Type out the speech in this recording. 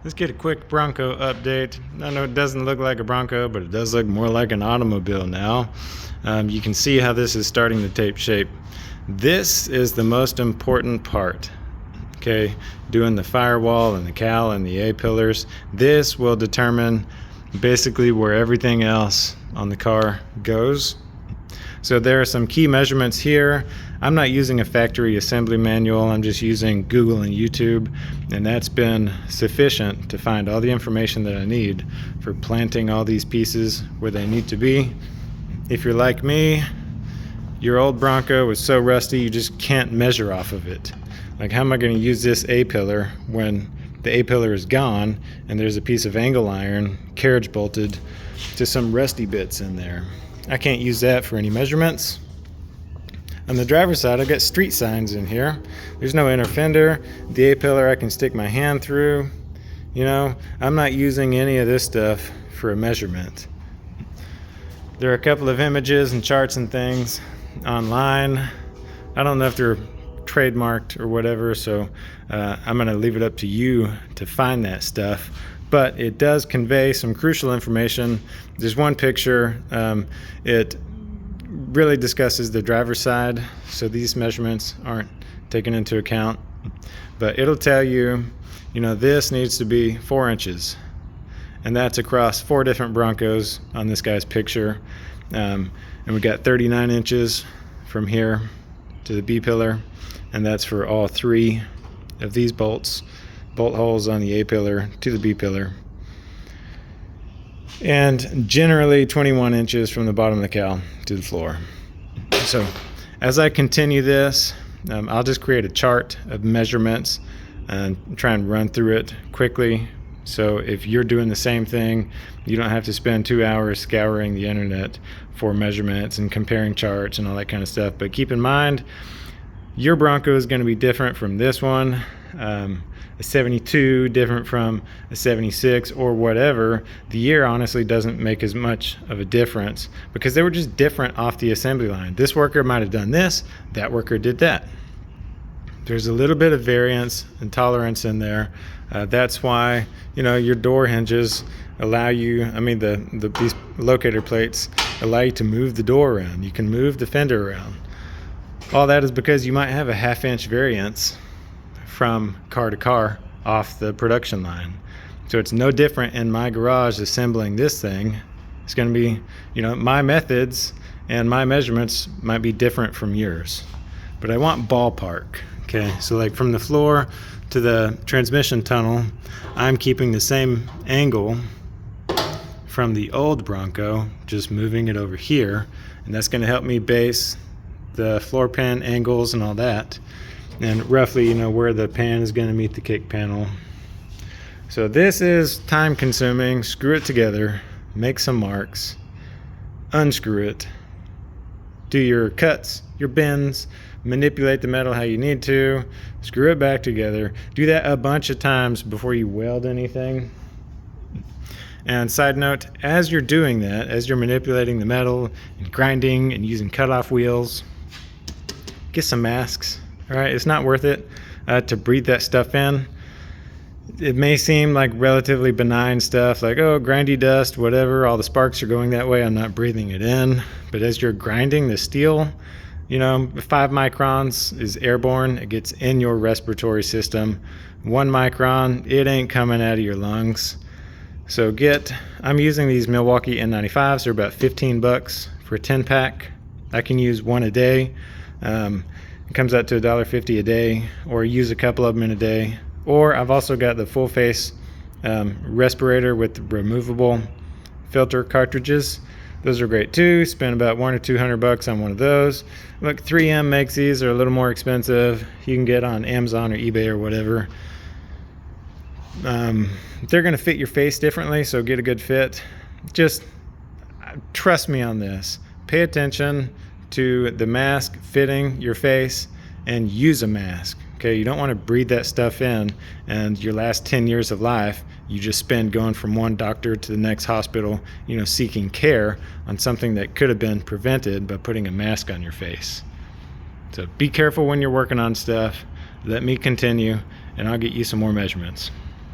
Let's get a quick Bronco update. I know it doesn't look like a Bronco, but it does look more like an automobile now. You can see how this is starting to take shape. This is the most important part. Okay, doing the firewall and the cowl and the A-pillars. This will determine basically where everything else on the car goes. So there are some key measurements here. I'm not using a factory assembly manual. I'm just using Google and YouTube, and that's been sufficient to find all the information that I need for planting all these pieces where they need to be. If you're like me, your old Bronco was so rusty you just can't measure off of it. Like, how am I going to use this A-pillar when the A-pillar is gone and there's a piece of angle iron carriage bolted to some rusty bits in there? I can't use that for any measurements. On the driver's side, I've got street signs in here. There's no inner fender. The A-pillar I can stick my hand through. You know, I'm not using any of this stuff for a measurement. There are a couple of images and charts and things online. I don't know if they're trademarked or whatever, so I'm going to leave it up to you to find that stuff. But it does convey some crucial information. There's one picture. It really discusses the driver's side, so these measurements aren't taken into account. But it'll tell you, you know, this needs to be 4 inches. And that's across 4 different Broncos on this guy's picture. And we got 39 inches from here to the B-pillar. And that's for all 3 of these bolt holes on the A-pillar to the B-pillar. And generally 21 inches from the bottom of the cowl to the floor. So as I continue this, I'll just create a chart of measurements and try and run through it quickly. So if you're doing the same thing, you don't have to spend 2 hours scouring the internet for measurements and comparing charts and all that kind of stuff. But keep in mind, your Bronco is going to be different from this one. A 72 different from a 76 or whatever. The year honestly doesn't make as much of a difference because they were just different off the assembly line. This worker might have done this, that worker did that. There's a little bit of variance and tolerance in there. That's why, you know, your door hinges allow you, these locator plates allow you to move the door around. You can move the fender around. All that is because you might have a 1/2 inch variance from car to car off the production line. So it's no different in my garage assembling this thing. It's going to be, you know, my methods and my measurements might be different from yours. But I want ballpark. Okay, so like from the floor to the transmission tunnel, I'm keeping the same angle from the old Bronco, just moving it over here, and that's going to help me base the floor pan angles and all that, and roughly, you know, where the pan is going to meet the kick panel. So this is time consuming. Screw it together, make some marks, unscrew it, do your cuts, your bends, manipulate the metal how you need to, screw it back together. Do that a bunch of times before you weld anything. And side note, as you're doing that, as you're manipulating the metal and grinding and using cutoff wheels, get some masks. All right, it's not worth it to breathe that stuff in. It may seem like relatively benign stuff, like, oh, grindy dust, whatever, all the sparks are going that way, I'm not breathing it in. But as you're grinding the steel, you know, 5 microns is airborne. It gets in your respiratory system. 1 micron, it ain't coming out of your lungs. So I'm using these Milwaukee N95s. They're about $15 for a 10-pack. I can use 1 a day. It comes out to $1.50 a day, or use a couple of them in a day. Or I've also got the full face respirator with the removable filter cartridges. Those are great too. Spend about $100 or $200 on one of those. Look, 3M makes these. They're a little more expensive. You can get on Amazon or eBay or whatever. They're going to fit your face differently, so get a good fit. Just trust me on this. Pay attention to the mask fitting your face and use a mask. Okay, you don't want to breathe that stuff in and your last 10 years of life you just spend going from one doctor to the next hospital, you know, seeking care on something that could have been prevented by putting a mask on your face. So be careful when you're working on stuff. Let me continue and I'll get you some more measurements.